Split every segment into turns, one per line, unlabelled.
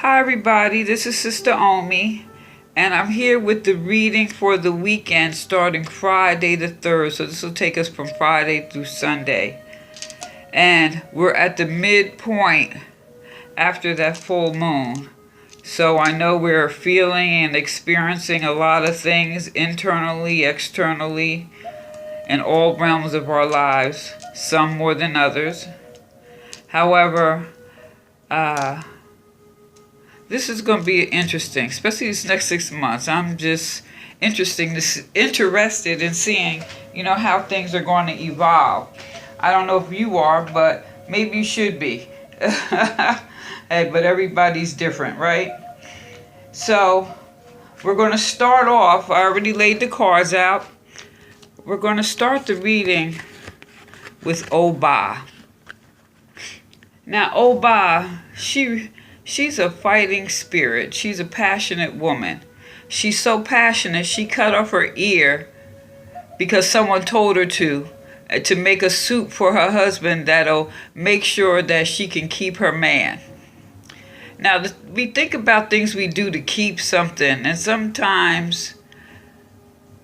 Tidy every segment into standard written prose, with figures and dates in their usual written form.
Hi everybody, this is Sister Omi, and I'm here with the reading for the weekend starting Friday the 3rd. So this will take us from Friday through Sunday. And we're at the midpoint after that full moon. So I know we're feeling and experiencing a lot of things internally, externally, in all realms of our lives, some more than others. However, this is going to be interesting, especially these next 6 months. I'm just interested in seeing, how things are going to evolve. I don't know if you are, but maybe you should be. Hey, but everybody's different, right? So we're going to start off. I already laid the cards out. We're going to start the reading with Oba. Now, Oba, she's a fighting spirit. She's a passionate woman. She's so passionate, she cut off her ear because someone told her to make a soup for her husband that'll make sure that she can keep her man. Now, we think about things we do to keep something, and sometimes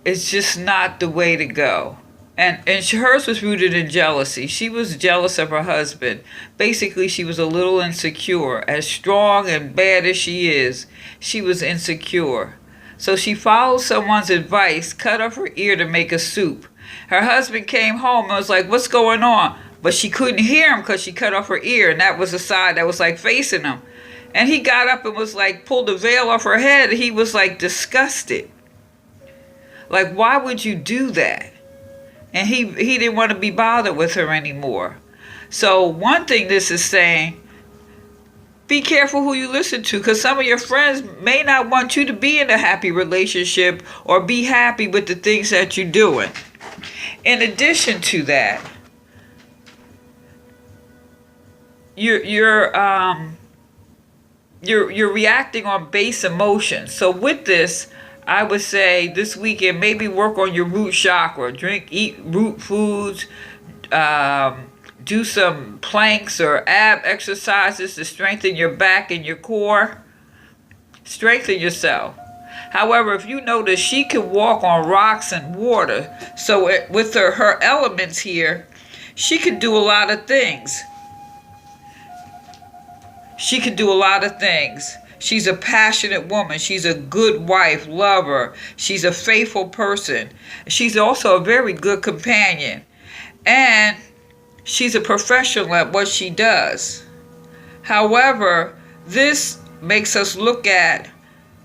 it's just not the way to go. And hers was rooted in jealousy. She was jealous of her husband. Basically, she was a little insecure. As strong and bad as she is, she was insecure. So she followed someone's advice, cut off her ear to make a soup. Her husband came home and was like, "What's going on?" But she couldn't hear him because she cut off her ear, and that was the side that was like facing him. And he got up and was like, pulled the veil off her head. He was like disgusted. Like, why would you do that? And he didn't want to be bothered with her anymore. So one thing this is saying, be careful who you listen to, because some of your friends may not want you to be in a happy relationship or be happy with the things that you're doing. In addition to that, you're reacting on base emotions. So with this, I would say this weekend, maybe work on your root chakra. Eat root foods, do some planks or ab exercises to strengthen your back and your core. Strengthen yourself. However, if you notice, she can walk on rocks and water. So with her elements here, she can do a lot of things. She can do a lot of things. She's a passionate woman. She's a good wife, lover. She's a faithful person. She's also a very good companion. And she's a professional at what she does. However, this makes us look at,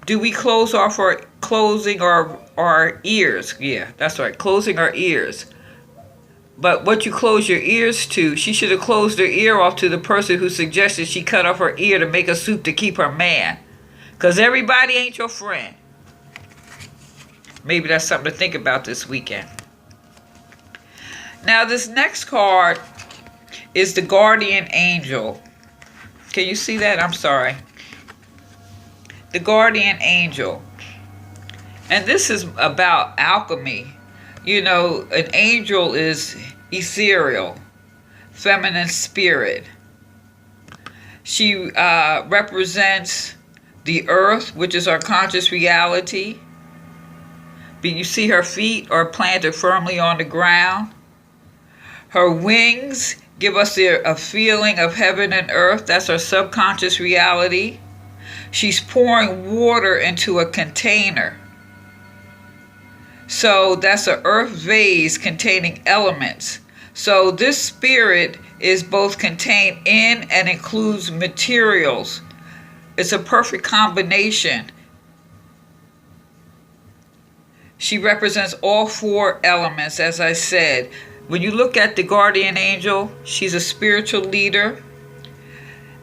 do we closing our ears? Yeah, that's right, closing our ears. But what you close your ears to, she should have closed her ear off to the person who suggested she cut off her ear to make a soup to keep her man. Because everybody ain't your friend. Maybe that's something to think about this weekend. Now, this next card is the Guardian Angel. Can you see that? I'm sorry. The Guardian Angel. And this is about alchemy. An angel is ethereal, feminine spirit. She represents the earth, which is our conscious reality. But you see her feet are planted firmly on the ground. Her wings give us a feeling of heaven and earth. That's our subconscious reality. She's pouring water into a container. So that's an earth vase containing elements. So this spirit is both contained in and includes materials. It's a perfect combination. She represents all 4 elements, as I said. When you look at the Guardian Angel, she's a spiritual leader.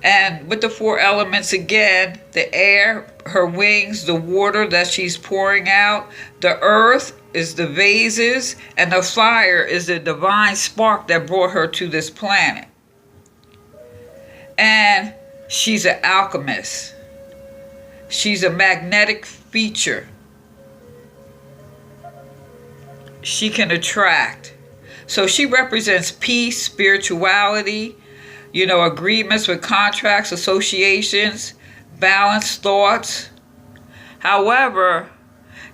And with the 4 elements again, the air, her wings, the water that she's pouring out, the earth is the vases, and the fire is the divine spark that brought her to this planet. And she's an alchemist. She's a magnetic feature. She can attract. So she represents peace, spirituality, agreements with contracts, associations, balanced thoughts. However,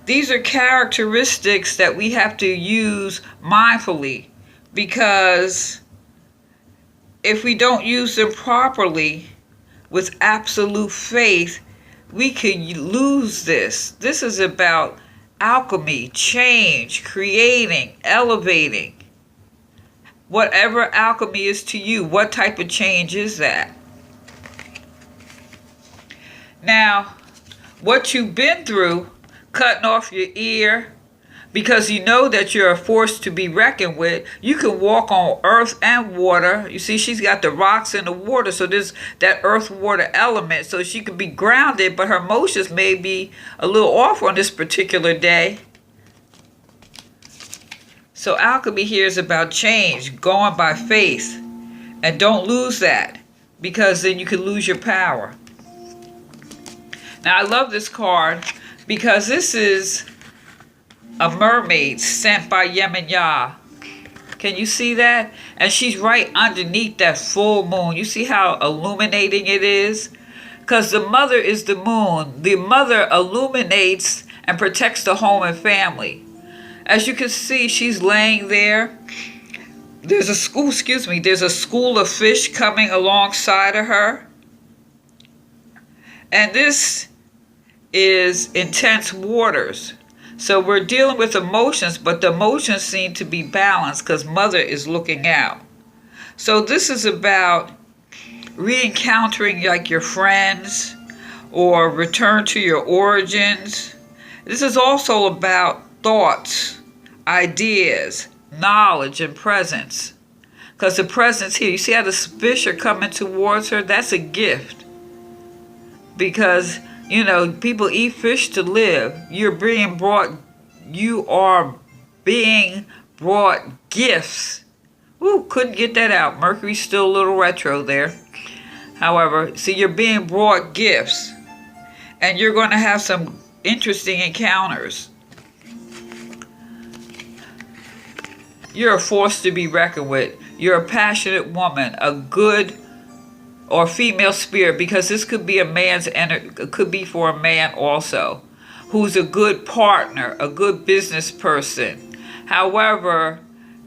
these are characteristics that we have to use mindfully, because if we don't use them properly with absolute faith, we could lose this. This is about alchemy, change, creating, elevating. Whatever alchemy is to you, what type of change is that? Now, what you've been through, cutting off your ear, because you know that you're a force to be reckoned with. You can walk on earth and water. You see, she's got the rocks and the water, so there's that earth-water element. So she could be grounded, but her emotions may be a little off on this particular day. So alchemy here is about change, going by faith. And don't lose that, because then you could lose your power. Now, I love this card because this is a mermaid sent by Yemaya. Can you see that? And she's right underneath that full moon. You see how illuminating it is? Because the mother is the moon. The mother illuminates and protects the home and family. As you can see, she's laying there. There's a school of fish coming alongside of her. And this is intense waters. So we're dealing with emotions, but the emotions seem to be balanced because mother is looking out. So this is about re-encountering like your friends or return to your origins. This is also about thoughts, ideas, knowledge, and presence. Because the presence here, you see how the fish are coming towards her? That's a gift. Because you know, people eat fish to live. You are being brought gifts. Ooh, couldn't get that out. Mercury's still a little retro there. However, see, you're being brought gifts. And you're going to have some interesting encounters. You're a force to be reckoned with. You're a passionate woman, a good or female spirit, because this could be a man's energy, it could be for a man also, who's a good partner, a good business person. However,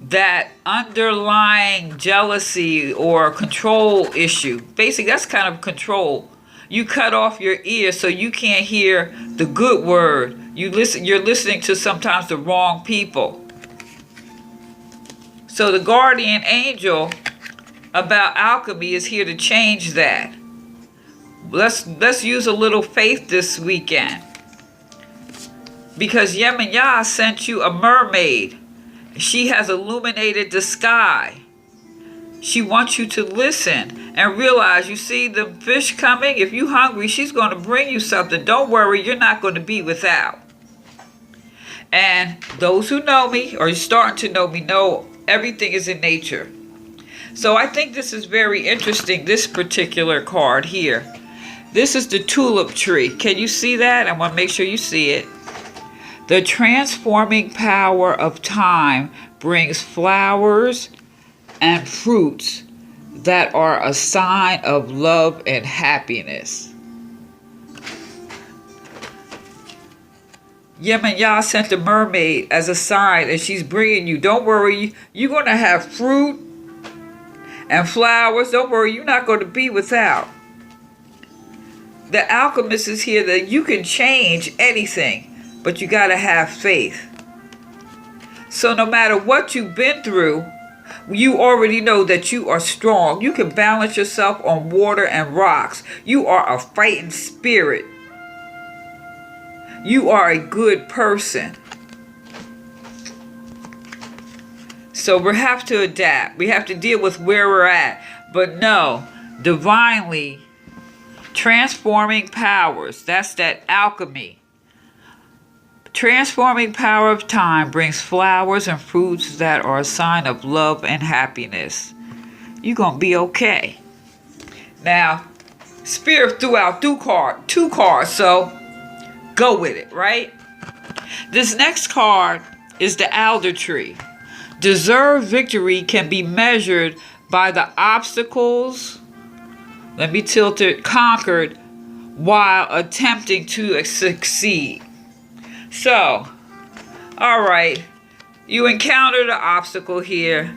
that underlying jealousy or control issue, basically that's kind of control. You cut off your ear so you can't hear the good word. You're listening to sometimes the wrong people. So the guardian angel about alchemy is here to change that. Let's use a little faith this weekend. Because Yemaya sent you a mermaid. She has illuminated the sky. She wants you to listen and realize, you see the fish coming? If you're hungry, she's going to bring you something. Don't worry, you're not going to be without. And those who know me, or are starting to know me, know everything is in nature. So I think this is very interesting, this particular card here. This is the tulip tree. Can you see that? I want to make sure you see it. The transforming power of time brings flowers and fruits that are a sign of love and happiness. Yemaya sent the mermaid as a sign, and she's bringing you, don't worry, you're going to have fruit and flowers. Don't worry, you're not going to be without. The alchemist is here that you can change anything, but you got to have faith. So no matter what you've been through, you already know that you are strong. You can balance yourself on water and rocks. You are a fighting spirit. You are a good person. So we have to adapt. We have to deal with where we're at. But no, divinely transforming powers. That's that alchemy. Transforming power of time brings flowers and fruits that are a sign of love and happiness. You're going to be okay. Now, Spirit threw out two cards, so go with it, right? This next card is the alder tree. Deserved victory can be measured by the obstacles, let me tilt it, conquered while attempting to succeed. So, all right, you encountered an obstacle here.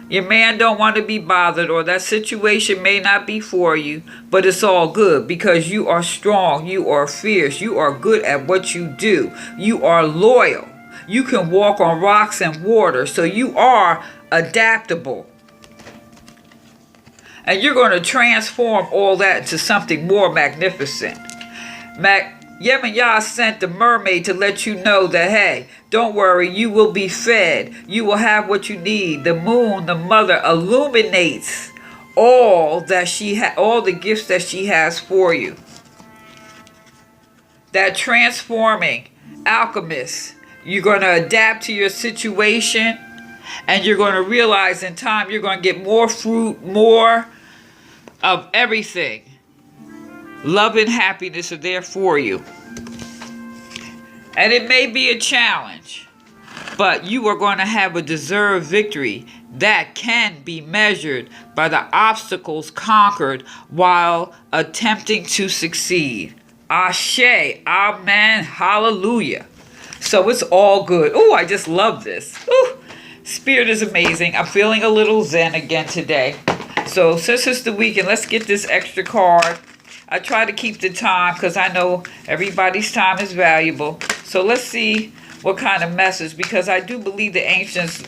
Your man don't want to be bothered, or that situation may not be for you, but it's all good because you are strong, you are fierce, you are good at what you do, you are loyal, you can walk on rocks and water, so you are adaptable. And you're going to transform all that into something more magnificent. Yemaya sent the mermaid to let you know that, hey, don't worry, you will be fed. You will have what you need. The moon, the mother, illuminates all that all the gifts that she has for you. That transforming alchemist. You're going to adapt to your situation, and you're going to realize in time you're going to get more fruit, more of everything. Love and happiness are there for you. And it may be a challenge, but you are going to have a deserved victory that can be measured by the obstacles conquered while attempting to succeed. Ashe, amen, hallelujah. So it's all good. Oh, I just love this. Ooh, Spirit is amazing. I'm feeling a little zen again today. So since it's the weekend, let's get this extra card. I try to keep the time because I know everybody's time is valuable. So let's see what kind of message, because I do believe the ancients,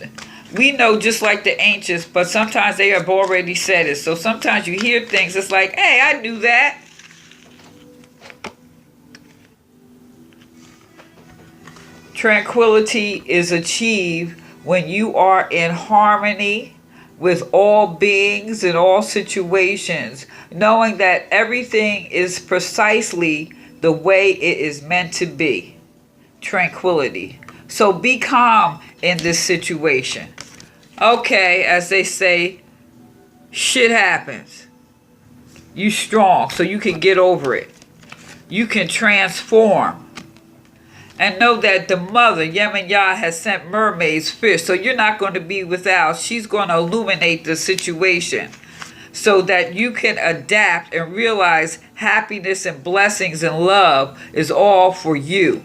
we know just like the ancients, but sometimes they have already said it. So sometimes you hear things, it's like, hey, I knew that. Tranquility is achieved when you are in harmony with all beings in all situations, knowing that everything is precisely the way it is meant to be. Tranquility. So be calm in this situation. Okay, as they say, shit happens. You strong, so you can get over it. You can transform. And know that the mother, Yemaya, has sent mermaids, fish. So you're not going to be without. She's going to illuminate the situation so that you can adapt and realize happiness and blessings and love is all for you.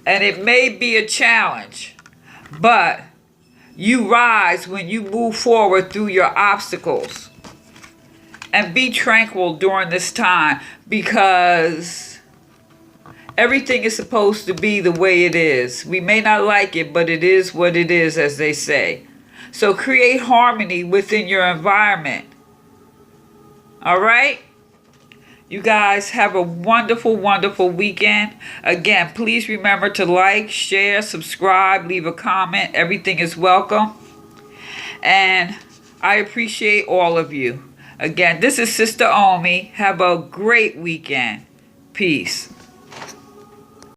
And it may be a challenge, but you rise when you move forward through your obstacles. And be tranquil during this time, because everything is supposed to be the way it is. We may not like it, but it is what it is, as they say. So create harmony within your environment. All right? You guys have a wonderful, wonderful weekend. Again, please remember to like, share, subscribe, leave a comment. Everything is welcome. And I appreciate all of you. Again, this is Sister Omi. Have a great weekend. Peace.